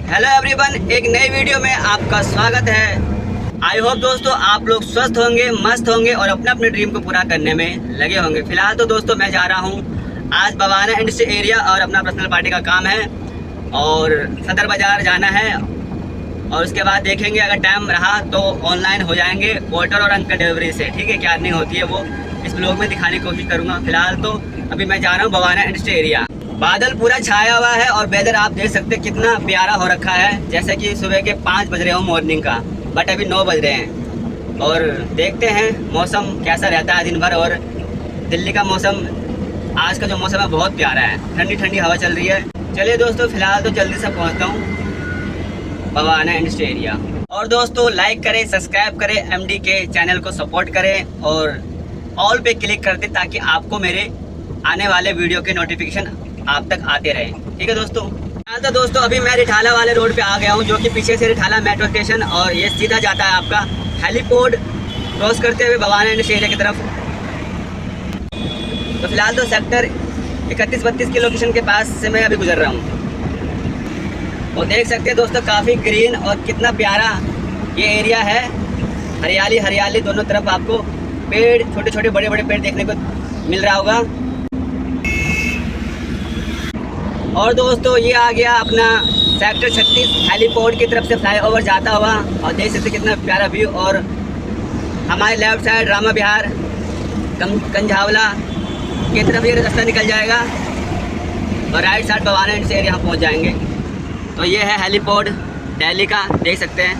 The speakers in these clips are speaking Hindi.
हेलो एवरीवन, एक नई वीडियो में आपका स्वागत है। आई होप दोस्तों आप लोग स्वस्थ होंगे, मस्त होंगे और अपने अपने ड्रीम को पूरा करने में लगे होंगे। फिलहाल तो दोस्तों मैं जा रहा हूँ आज बवाना इंडस्ट्री एरिया और अपना पर्सनल पार्टी का काम है और सदर बाज़ार जाना है। और उसके बाद देखेंगे अगर टाइम रहा तो ऑनलाइन हो जाएंगे वाटर और अंकल डिलीवरी से। ठीक है, क्या अर्निंग होती है वो इस ब्लॉग में दिखाने की कोशिश करूँगा। फिलहाल तो अभी मैं जा रहा हूँ बवाना इंडस्ट्री एरिया। बादल पूरा छाया हुआ है और वेदर आप देख सकते हैं कितना प्यारा हो रखा है। जैसे कि सुबह के 5 बज रहे हो मॉर्निंग का, बट अभी 9 बज रहे हैं। और देखते हैं मौसम कैसा रहता है दिन भर। और दिल्ली का मौसम, आज का जो मौसम है बहुत प्यारा है, ठंडी ठंडी हवा चल रही है। चलिए दोस्तों फिलहाल तो जल्दी से पहुँचता हूँ बवाना इंडस्ट्री एरिया। और दोस्तों लाइक करें, सब्सक्राइब करें, MD के चैनल को सपोर्ट करें और ऑल पे क्लिक कर दें ताकि आपको मेरे आने वाले वीडियो के नोटिफिकेशन आप तक आते रहे। ठीक है दोस्तों। तो दोस्तों अभी मैं रिठाला वाले रोड पे आ गया हूँ, जो कि पीछे से रिठाला मेट्रो स्टेशन और ये सीधा जाता है आपका हेलीपोर्ट क्रॉस करते हुए बवाना इंडस्ट्री एरिया की तरफ। तो फिलहाल तो सेक्टर 31-32 की लोकेशन के पास से मैं अभी गुजर रहा हूँ। और देख सकते हैं दोस्तों काफ़ी ग्रीन और कितना प्यारा ये एरिया है। हरियाली हरियाली दोनों तरफ आपको पेड़, छोटे छोटे बड़े बड़े पेड़ देखने को मिल रहा होगा। और दोस्तों ये आ गया अपना सेक्टर 36 हेलीपोर्ट की तरफ से फ्लाईओवर जाता हुआ। और देख सकते कितना प्यारा व्यू। और हमारे लेफ्ट साइड रामा विहार कंझावला की तरफ ये रास्ता निकल जाएगा और right side Bawana industry area हम पहुँच जाएंगे। तो ये है हेलीपोर्ट दिल्ली का, देख सकते हैं।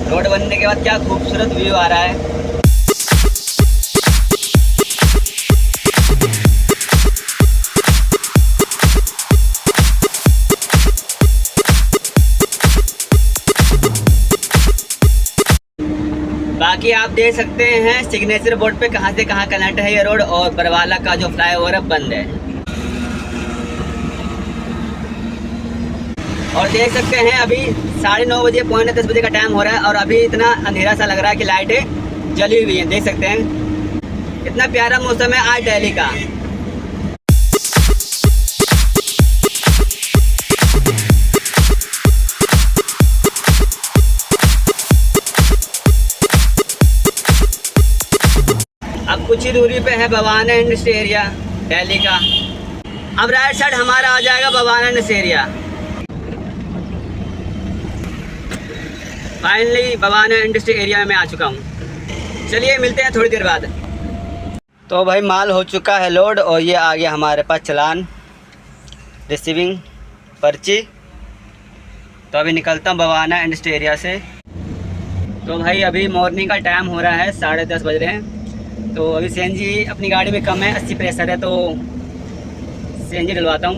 रोड बनने के बाद क्या खूबसूरत व्यू आ रहा है। बाकी आप देख सकते हैं सिग्नेचर बोर्ड पे कहाँ से कहाँ कनेक्ट है ये रोड। और बरवाला का जो फ्लाईओवर बंद है। और देख सकते हैं अभी 9:30 बजे, 9:45 बजे का टाइम हो रहा है और अभी इतना अंधेरा सा लग रहा है कि लाइटें जली हुई हैं। देख सकते हैं इतना प्यारा मौसम है आज दिल्ली का। अब कुछ ही दूरी पे है बवाना इंडस्ट्री एरिया दिल्ली का। अब राइट साइड हमारा आ जाएगा Bawana industry area. Finally Bawana industry area में मैं आ चुका हूँ। चलिए मिलते हैं थोड़ी देर बाद। तो भाई माल हो चुका है लोड और ये आ गया हमारे पास चालान, रिसीविंग पर्ची। तो अभी निकलता हूँ बवाना इंडस्ट्री एरिया से। तो भाई अभी मॉर्निंग का टाइम हो रहा है, 10:30 बज रहे हैं। तो अभी CNG अपनी गाड़ी में कम है, 80 प्रेशर है, तो CNG डलवाता हूँ।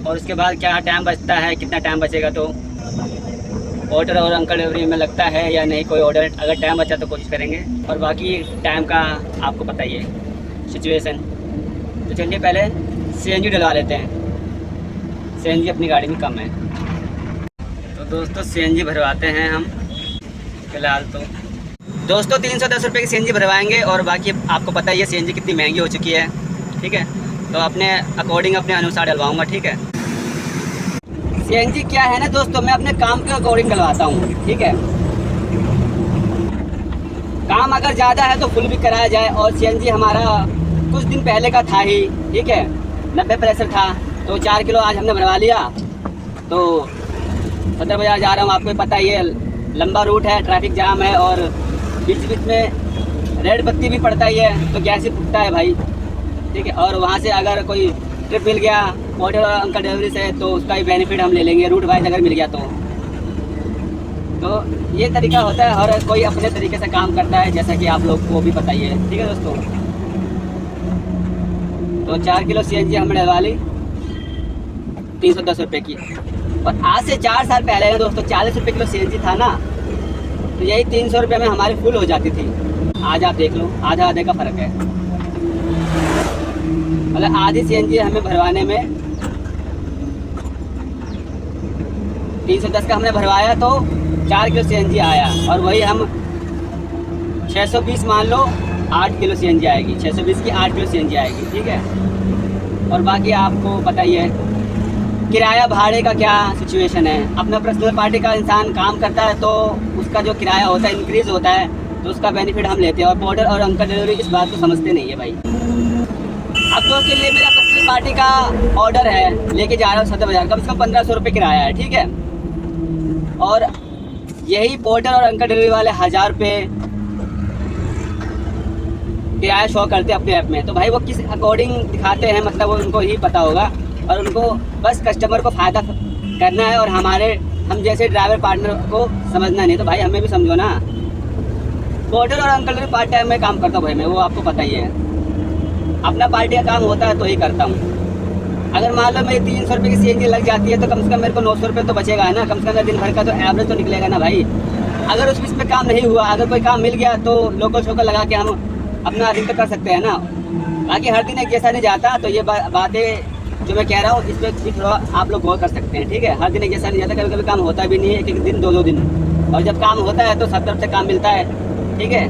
और उसके बाद क्या टाइम बचता है, कितना टाइम बचेगा, तो ऑर्डर और अंकल डिलीवरी में लगता है या नहीं कोई ऑर्डर। अगर टाइम बचा तो कोशिश करेंगे और बाकी टाइम का आपको पता ही है सिचुएशन। तो चलिए पहले CNG डलवा लेते हैं, CNG अपनी गाड़ी में कम है। तो दोस्तों CNG भरवाते हैं हम फिलहाल। तो दोस्तों 310 रुपये की CNG भरवाएंगे और बाकी आपको पता ही है CNG कितनी महंगी हो चुकी है। ठीक है, तो अपने अकॉर्डिंग, अपने अनुसार डलवाऊँगा। ठीक है, CNG क्या है ना दोस्तों, मैं अपने काम के अकॉर्डिंग डलवाता हूँ। ठीक है, काम अगर ज़्यादा है तो फुल भी कराया जाए। और CNG हमारा कुछ दिन पहले का था ही। ठीक है, 90 प्रेशर था, तो 4 किलो आज हमने भरवा लिया। तो सदर बाज़ार जा रहा हूँ, आपको पता ही है लंबा रूट है, ट्रैफिक जाम है और बीच बीच में रेड बत्ती भी पड़ता ही है, तो गैस ही फूटता है भाई। ठीक है, और वहाँ से अगर कोई ट्रिप मिल गया ऑर्डर और अंकल डिलीवरी से तो उसका ही बेनिफिट हम ले लेंगे, रूट वाइज अगर मिल गया तो ये तरीका होता है। हर कोई अपने तरीके से काम करता है, जैसा कि आप लोग को भी पता ही है। ठीक है दोस्तों, तो 4 किलो CNG हमने डलवा ली 310 रुपये की। और आज से 4 साल पहले ना दोस्तों 40 रुपये किलो CNG था ना, तो यही 300 रुपये में हमारी फुल हो जाती थी। आज आप देख लो, आधा आधे का फ़र्क है। मतलब आधी CNG हमें भरवाने में 310 का हमने भरवाया तो 4 किलो CNG आया। और वही हम 620 मान लो 8 किलो CNG आएगी, 620 की 8 किलो CNG आएगी। ठीक है, और बाकी आपको पता ही है किराया भाड़े का क्या सिचुएशन है। अपना पर्सनल पार्टी का इंसान काम करता है तो उसका जो किराया होता है इंक्रीज़ होता है, तो उसका बेनिफिट हम लेते हैं। और पोर्टर और अंकल डिलीवरी इस बात को समझते नहीं है भाई। अब तो के लिए मेरा पर्सनल पार्टी का ऑर्डर है, लेके जा रहा हूँ सदर बाज़ार, कम से कम 1500 रुपये किराया है, ठीक है। और यही पोर्टर और अंकल डिलीवरी वाले 1000 रुपये किराया शो करते हैं अपने ऐप में। तो भाई वो किस अकॉर्डिंग दिखाते हैं, मतलब वो उनको ही पता होगा। और उनको बस कस्टमर को फ़ायदा करना है और हम जैसे ड्राइवर पार्टनर को समझना नहीं। तो भाई हमें भी समझो ना। पोर्टर और अंकल डिलीवरी पार्ट टाइम में काम करता हूँ भाई मैं, वो आपको पता ही है। अपना पार्टी का काम होता है तो ही करता हूँ। अगर मान लो मेरी 300 रुपये की CNG लग जाती है तो कम से कम मेरे को 900 रुपये तो बचेगा है ना। कम से कम दिन भर का तो एवरेज तो निकलेगा ना भाई। अगर उस बीच में काम नहीं हुआ, अगर कोई काम मिल गया तो लोकल शोकल लगा के हम अपना अधिकतर कर सकते हैं ना। बाकी हर दिन एक जैसा नहीं जाता। तो ये बातें जो मैं कह रहा हूँ इस पर भी थोड़ा आप लोग गौर कर सकते हैं, ठीक है। हर दिन एक जैसा नहीं जाता, कभी कभी काम होता भी नहीं है, एक दिन 2 दिन। और जब काम होता है तो सब तरफ से काम मिलता है, ठीक है।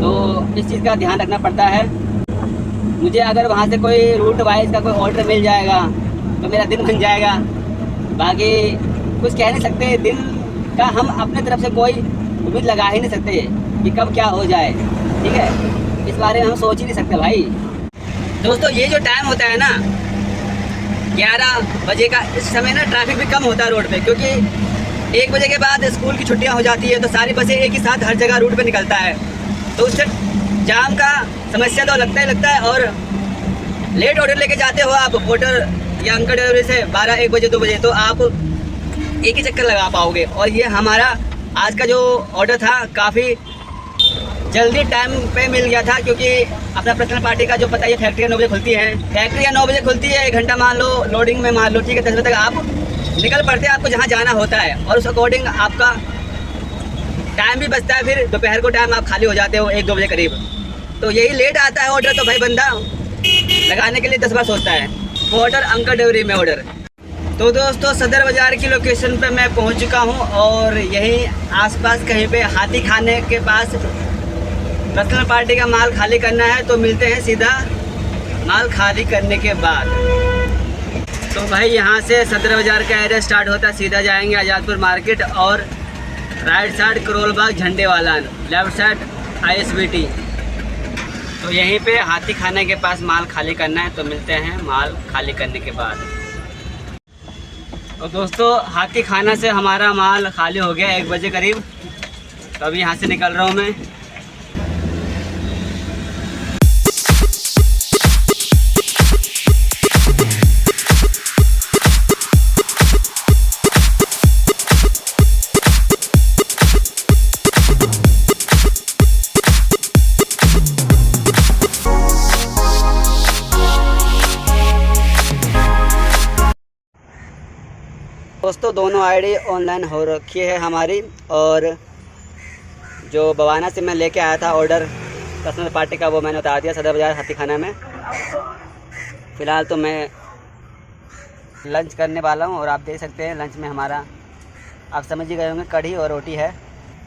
तो इस चीज़ का ध्यान रखना पड़ता है। मुझे अगर वहाँ से कोई रूट वाइज का कोई ऑर्डर मिल जाएगा तो मेरा दिन बन जाएगा। बाकी कुछ कह नहीं सकते, दिन का हम अपने तरफ से कोई उम्मीद लगा ही नहीं सकते कि कब क्या हो जाए, ठीक है। इस बारे में हम सोच ही नहीं सकते भाई। दोस्तों ये जो टाइम होता है ना 11 बजे का, इस समय ना ट्रैफिक भी कम होता है रोड पे, क्योंकि 1 बजे के बाद स्कूल की छुट्टियां हो जाती है तो सारी बसें एक ही साथ हर जगह रूट पे निकलता है। तो उससे जाम का समस्या तो लगता ही लगता है। और लेट ऑर्डर लेके जाते हो आप पोर्टर या अंकल डिलीवरी से 12, 1 बजे, 2 बजे, तो आप एक ही चक्कर लगा पाओगे। और ये हमारा आज का जो ऑर्डर था काफ़ी जल्दी टाइम पे मिल गया था, क्योंकि अपना पर्सनल पार्टी का जो पता है फैक्ट्रियाँ 9 बजे खुलती है। फैक्ट्रियाँ 9 बजे खुलती है, 1 घंटा मान लो लोडिंग में मान लो, ठीक है। 10 बजे तक आप निकल पड़ते हैं आपको जहाँ जाना होता है, और उस अकॉर्डिंग आपका टाइम भी बचता है। फिर दोपहर को टाइम आप खाली हो जाते हो 1-2 बजे करीब। तो यही लेट आता है ऑर्डर, तो भाई बंदा लगाने के लिए 10 बार सोचता है। पोर्टर अंकल डिलीवरी में ऑर्डर। तो दोस्तों सदर बाज़ार की लोकेशन पे मैं पहुंच चुका हूं, और यहीं आसपास कहीं पे हाथी खाने के पास पर्सनल पार्टी का माल खाली करना है। तो मिलते हैं सीधा माल खाली करने के बाद। तो भाई यहाँ से सदर बाज़ार का एरिया स्टार्ट होता है, सीधा जाएंगे आज़ादपुर मार्केट, और राइट साइड करोल बाग झंडे वाला, लेफ्ट साइड ISBT। तो यहीं पे हाथी खाने के पास माल खाली करना है। तो मिलते हैं माल खाली करने के बाद। तो दोस्तों हाथी खाना से हमारा माल खाली हो गया 1 बजे करीब। तो अभी यहाँ से निकल रहा हूँ मैं। दोस्तों दोनों आईडी ऑनलाइन हो रखी है हमारी, और जो बवाना से मैं लेके आया था ऑर्डर पर्सनल पार्टी का वो मैंने उतार दिया सदर बाज़ार हाथी खाना में। फ़िलहाल तो मैं लंच करने वाला हूँ, और आप देख सकते हैं लंच में हमारा आप समझ ही गए होंगे कढ़ी और रोटी है।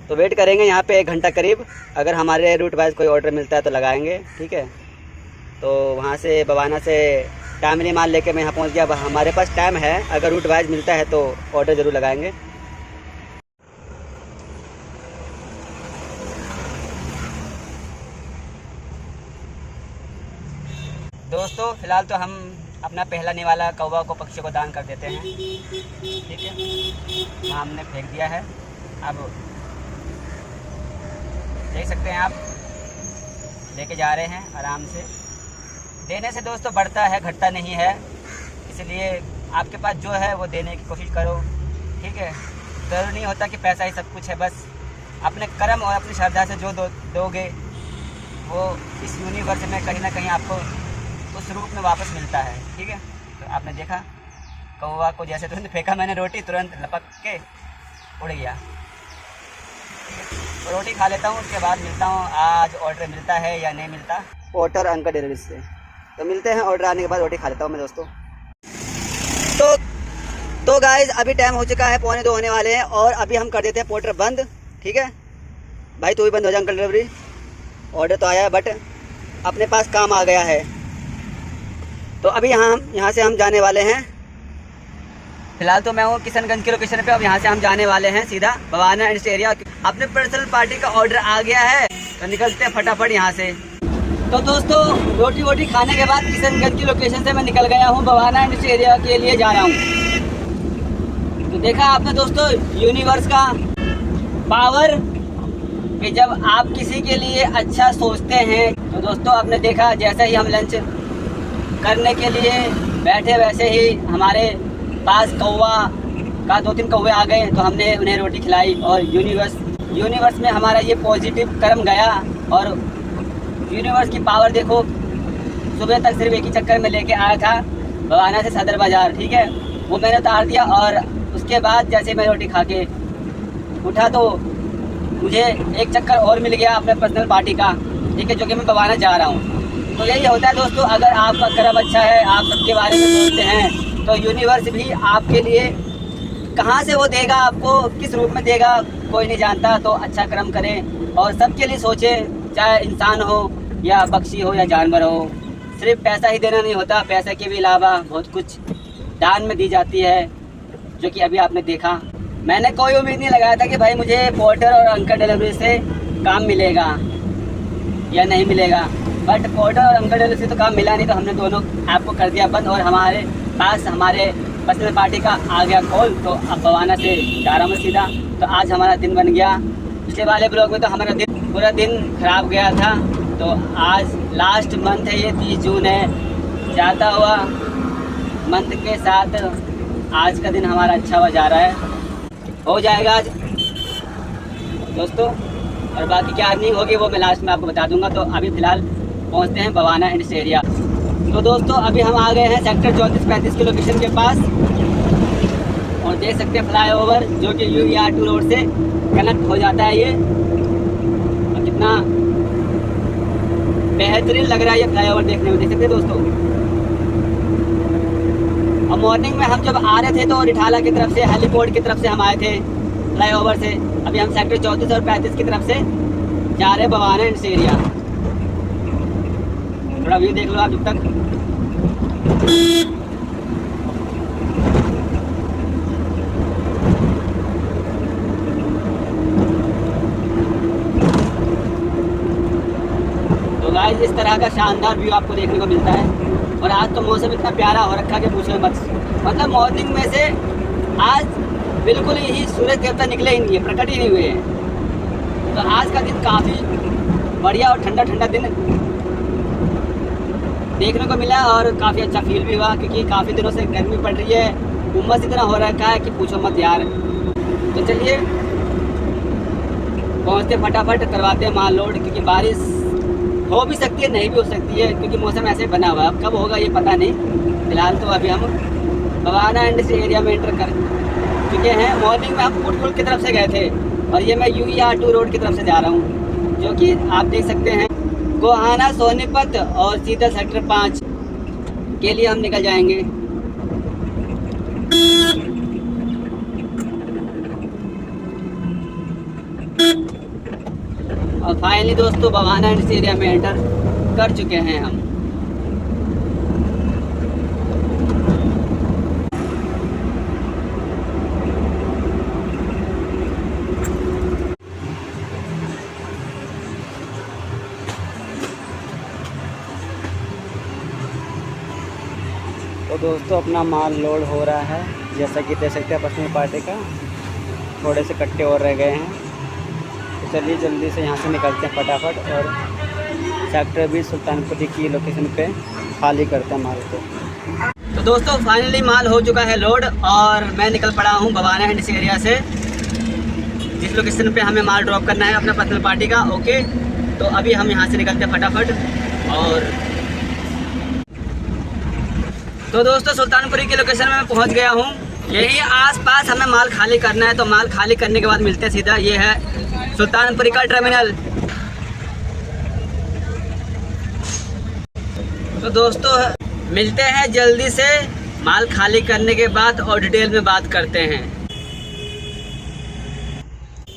तो वेट करेंगे यहाँ पे 1 घंटा करीब। अगर हमारे रूट वाइज कोई ऑर्डर मिलता है तो लगाएंगे, ठीक है। तो वहाँ से बवाना से टाइमली माल लेके मैं यहाँ पहुँच गया। हमारे पास टाइम है, अगर रूट वाइज मिलता है तो ऑर्डर ज़रूर लगाएंगे। दोस्तों फ़िलहाल तो हम अपना पहला निवाला कौवा को पक्षी को दान कर देते हैं, ठीक है। हमने फेंक दिया है। अब देख सकते हैं आप लेके जा रहे हैं आराम से। देने से दोस्तों बढ़ता है, घटता नहीं है। इसलिए आपके पास जो है वो देने की कोशिश करो, ठीक है। ज़रूरी नहीं होता कि पैसा ही सब कुछ है, बस अपने कर्म और अपनी श्रद्धा से जो दोगे वो इस यूनिवर्स में कहीं ना कहीं आपको उस रूप में वापस मिलता है, ठीक है। तो आपने देखा कौवा को जैसे तुरंत फेंका मैंने रोटी, तुरंत लपक के उड़ गया। तो रोटी खा लेता हूँ, उसके बाद मिलता हूँ आज ऑर्डर मिलता है या नहीं मिलता पोर्टर अंकल डिलीवरी से। तो मिलते हैं ऑर्डर आने के बाद, रोटी खा लेता हूँ मैं दोस्तों। तो गाइज अभी टाइम हो चुका है 1:45 होने वाले हैं, और अभी हम कर देते हैं पोर्टर बंद, ठीक है भाई। तो भी बंद हो जाए अंकल डिलीवरी। ऑर्डर तो आया है बट अपने पास काम आ गया है। तो अभी यहाँ से हम जाने वाले हैं फिलहाल तो मैं हूँ किशनगंज के लोकेशन पे। अब यहाँ से हम जाने वाले हैं सीधा बवाना इंडस्ट्री एरिया। अपने पर्सनल पार्टी का ऑर्डर आ गया है तो निकलते हैं फटाफट यहाँ से। तो दोस्तों रोटी वोटी खाने के बाद किशनगंज की लोकेशन से मैं निकल गया हूँ बवाना इंडस्ट्री एरिया के लिए जा रहा हूँ। तो देखा आपने दोस्तों यूनिवर्स का पावर कि जब आप किसी के लिए अच्छा सोचते हैं। तो दोस्तों आपने देखा जैसे ही हम लंच करने के लिए बैठे वैसे ही हमारे पास कौवा का 2-3 कौवे आ गए तो हमने उन्हें रोटी खिलाई। और यूनिवर्स में हमारा ये पॉजिटिव कर्म गया। और यूनिवर्स की पावर देखो, सुबह तक सिर्फ एक ही चक्कर में लेके आया था बवाना से सदर बाज़ार, ठीक है, वो मैंने उतार दिया। और उसके बाद जैसे मैं रोटी खा के उठा तो मुझे एक चक्कर और मिल गया अपने पर्सनल पार्टी का, ठीक है, जो कि मैं बवाना जा रहा हूँ। तो यही होता है दोस्तों, अगर आपका कर्म अच्छा है, आप सबके बारे में सोचते हैं तो यूनिवर्स भी आपके लिए कहाँ से वो देगा, आपको किस रूप में देगा कोई नहीं जानता। तो अच्छा कर्म करें और सबके लिए सोचें, चाहे इंसान हो या पक्षी हो या जानवर हो। सिर्फ पैसा ही देना नहीं होता, पैसे के भी अलावा बहुत कुछ दान में दी जाती है, जो कि अभी आपने देखा। मैंने कोई उम्मीद नहीं लगाया था कि भाई मुझे पोर्टर और अंकल डिलीवरी से काम मिलेगा या नहीं मिलेगा, बट पोर्टर और अंकल डिलीवरी से तो काम मिला नहीं। तो हमने दोनों ऐप को कर दिया बंद और हमारे पास हमारे पर्सनल पार्टी का आ गया कॉल। तो अब बवाना से जा रहा हूँ सीधा। तो आज हमारा दिन बन गया। पिछले वाले ब्लॉग में तो हमारा दिन पूरा दिन खराब गया था। तो आज लास्ट मंथ है, ये 30 जून है। जाता हुआ मंथ के साथ आज का दिन हमारा अच्छा हुआ जा रहा है, हो जाएगा आज दोस्तों। और बाकी क्या अर्निंग होगी वो मैं लास्ट में आपको बता दूंगा। तो अभी फ़िलहाल पहुंचते हैं बवाना इंडस्ट्री एरिया। तो दोस्तों अभी हम आ गए हैं सेक्टर 34-35 की लोकेशन के पास। और देख सकते हैं फ्लाईओवर जो कि UER2 रोड से कनेक्ट हो जाता है ये। और कितना बेहतरीन लग रहा है ये फ्लाईओवर देखने में, देख सकते हैं दोस्तों। और मॉर्निंग में हम जब आ रहे थे तो रिठाला की तरफ से, हेलीपोर्ट की तरफ से हम आए थे फ्लाईओवर से। अभी हम सेक्टर 34 और 35 की तरफ से जा रहे हैं बवाना इंडस्ट्री एरिया। थोड़ा व्यू देख लो आप जब तक। तो गाइस इस तरह का शानदार व्यू आपको देखने को मिलता है। और आज तो मौसम इतना प्यारा हो रखा कि पूछो मत। मतलब मॉर्निंग में से आज बिल्कुल ही सूरज देवता निकले ही नहीं है, प्रकट ही नहीं हुए हैं। तो आज का दिन काफ़ी बढ़िया और ठंडा ठंडा दिन देखने को मिला और काफ़ी अच्छा फील भी हुआ, क्योंकि काफ़ी दिनों से गर्मी पड़ रही है, उमस इतना हो रखा है कि पूछो मत यार। तो चलिए पहुँचते फटाफट, करवाते हैं माल लोड, क्योंकि बारिश हो भी सकती है नहीं भी हो सकती है, क्योंकि मौसम ऐसे बना हुआ है। अब कब होगा ये पता नहीं। फिलहाल तो अभी हम बवाना इंडस्ट्री एरिया में एंटर कर चुके हैं। मॉर्निंग में हम फुटपुल की तरफ से गए थे और ये मैं UER2 रोड की तरफ से जा रहा हूँ, जो कि आप देख सकते हैं गोहाना सोनीपत और सीधा सेक्टर 5 के लिए हम निकल जाएंगे। और फाइनली दोस्तों बवाना इंडस्ट्री एरिया में एंटर कर चुके हैं हम। तो दोस्तों अपना माल लोड हो रहा है, जैसा कि देख सकते हैं पर्सनल पार्टी का थोड़े से कट्टे और रह गए हैं। तो चलिए जल्दी से यहाँ से निकलते हैं फटाफट और सेक्टर 20 सुल्तानपुरी की लोकेशन पे खाली करते हैं माल को। तो दोस्तों फाइनली माल हो चुका है लोड और मैं निकल पड़ा हूँ बवाना इंडस्ट्री एरिया से, जिस लोकेशन पे हमें माल ड्रॉप करना है अपना पर्सनल पार्टी का। ओके, तो अभी हम यहाँ से निकलते हैं फटाफट। और तो दोस्तों सुल्तानपुरी की लोकेशन में मैं पहुँच गया हूँ। यही आसपास हमें माल खाली करना है। तो माल खाली करने के बाद मिलते हैं सीधा, ये है सुल्तानपुरी का टर्मिनल। तो दोस्तों मिलते हैं जल्दी से माल खाली करने के बाद और डिटेल में बात करते हैं।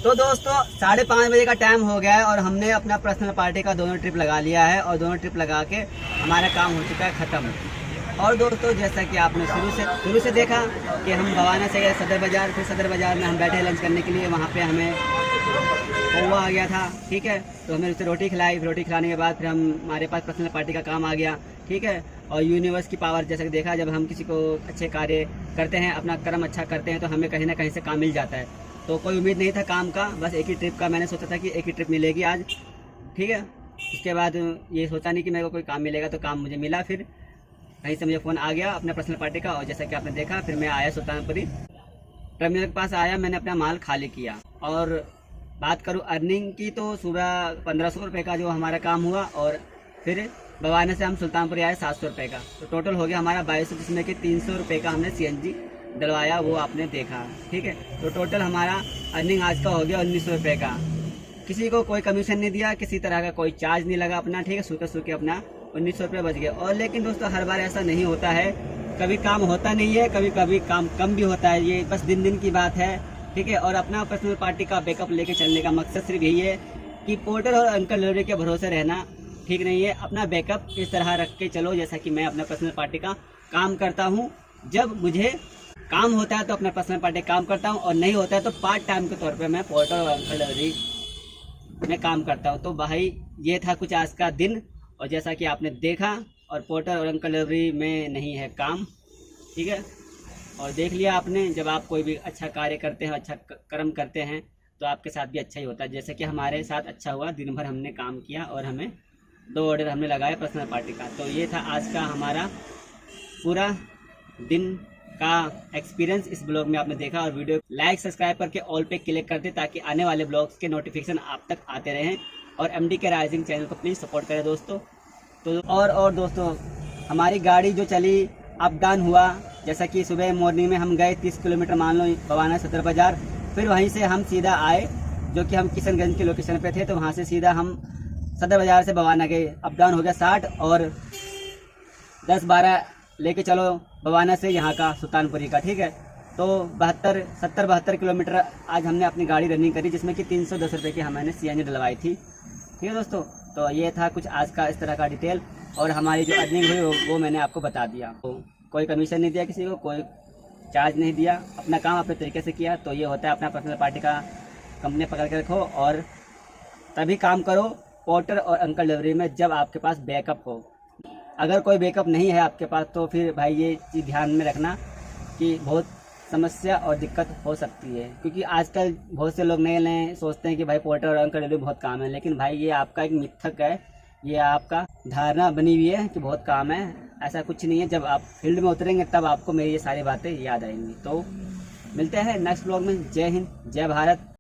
तो दोस्तों 5:30 बजे का टाइम हो गया है और हमने अपना पर्सनल पार्टी का दोनों ट्रिप लगा लिया है और दोनों ट्रिप लगा के हमारा काम हो चुका है ख़त्म। और दोस्तों जैसा कि आपने शुरू से देखा कि हम बवाना से गए सदर बाज़ार, फिर सदर बाज़ार में हम बैठे लंच करने के लिए। वहाँ पे हमें कौवा आ गया था, ठीक है, तो हमने उससे रोटी खिलाई। रोटी खिलाने के बाद फिर हमारे पास पर्सनल पार्टी का काम आ गया, ठीक है। और यूनिवर्स की पावर, जैसा कि देखा, जब हम किसी को अच्छे कार्य करते हैं, अपना कर्म अच्छा करते हैं, तो हमें कहीं ना कहीं से काम मिल जाता है। तो कोई उम्मीद नहीं था काम का, बस एक ही ट्रिप का मैंने सोचा था कि एक ही ट्रिप मिलेगी आज, ठीक है। इसके बाद ये सोचा नहीं कि मेरे को कोई काम मिलेगा, तो काम मुझे मिला। फिर कहीं से मुझे फ़ोन आ गया अपने पर्सनल पार्टी का, और जैसा कि आपने देखा फिर मैं आया सुल्तानपुरी टर्मिनल के पास आया। मैंने अपना माल खाली किया। और बात करूँ अर्निंग की, तो सुबह 1500 रुपये का जो हमारा काम हुआ, और फिर बवाना से हम सुल्तानपुरी आए 700 रुपये का। तो टोटल हो गया हमारा 2200, जिसमें कि 300 रुपये का हमने CNG डलवाया, वो आपने देखा, ठीक है। तो टोटल हमारा अर्निंग आज का हो गया 1900 रुपये का। किसी को कोई कमीशन नहीं दिया, किसी तरह का कोई चार्ज नहीं लगा अपना, ठीक है। सूखे अपना 1900 रुपये बच गया। और लेकिन दोस्तों हर बार ऐसा नहीं होता है, कभी काम होता नहीं है, कभी कभी काम कम भी होता है। ये बस दिन की बात है, ठीक है। और अपना पर्सनल पार्टी का बैकअप लेके चलने का मकसद सिर्फ यही है कि पोर्टर और अंकल डिलीवरी के भरोसे रहना ठीक नहीं है। अपना बैकअप इस तरह रख के चलो, जैसा कि मैं अपना पर्सनल पार्टी का काम करता हूँ। जब मुझे काम होता है तो अपना पर्सनल पार्टी काम करता हूँ, और नहीं होता है तो पार्ट टाइम के तौर पे मैं पोर्टर और अंकल डिलीवरी में काम करता हूँ। तो भाई ये था कुछ आज का दिन, और जैसा कि आपने देखा, और पोर्टर और अंकल डिलीवरी में नहीं है काम, ठीक है। और देख लिया आपने, जब आप कोई भी अच्छा कार्य करते हैं, अच्छा कर्म करते हैं, तो आपके साथ भी अच्छा ही होता है। जैसे कि हमारे साथ अच्छा हुआ, दिन भर हमने काम किया और हमें 2 ऑर्डर हमने लगाए पर्सनल पार्टी का। तो ये था आज का हमारा पूरा दिन का एक्सपीरियंस। इस ब्लॉग में आपने देखा, और वीडियो लाइक सब्सक्राइब करके ऑल पे क्लिक कर दे, ताकि आने वाले ब्लॉग्स के नोटिफिकेशन आप तक आते रहें। और MD के राइजिंग चैनल को प्लीज़ सपोर्ट करें दोस्तों। तो और दोस्तों, हमारी गाड़ी जो चली, अप डाउन हुआ, जैसा कि सुबह मॉर्निंग में हम गए 30 किलोमीटर मान लो बवाना सदर बाज़ार, फिर वहीं से हम सीधा आए, जो कि हम किशनगंज की लोकेशन पे थे, तो वहाँ से सीधा हम सदर बाज़ार से बवाना गए। अप डाउन हो गया 60, और 10-12 लेके चलो बवाना से यहाँ का सुल्तानपुरी का, ठीक है। तो 70-72 किलोमीटर आज हमने अपनी गाड़ी रनिंग करी, जिसमें कि 310 रुपये की हमने CNG डलवाई थी, ठीक है दोस्तों। तो ये था कुछ आज का इस तरह का डिटेल, और हमारी जो अर्निंग हुई वो मैंने आपको बता दिया। तो कोई कमीशन नहीं दिया किसी को, कोई चार्ज नहीं दिया, अपना काम अपने तरीके से किया। तो ये होता है अपना पर्सनल पार्टी का कंपनी पकड़ के रखो, और तभी काम करो पोर्टर और अंकल डिलीवरी में जब आपके पास बैकअप हो। अगर कोई बैकअप नहीं है आपके पास, तो फिर भाई ये चीज़ ध्यान में रखना कि बहुत समस्या और दिक्कत हो सकती है। क्योंकि आजकल बहुत से लोग नए सोचते हैं कि भाई पोर्टर और अंकल डिलीवरी बहुत काम है, लेकिन भाई ये आपका एक मिथक है, ये आपका धारणा बनी हुई है कि बहुत काम है। ऐसा कुछ नहीं है। जब आप फील्ड में उतरेंगे तब आपको मेरी ये सारी बातें याद आएंगी। तो मिलते हैं नेक्स्ट ब्लॉग में। जय हिंद, जय भारत।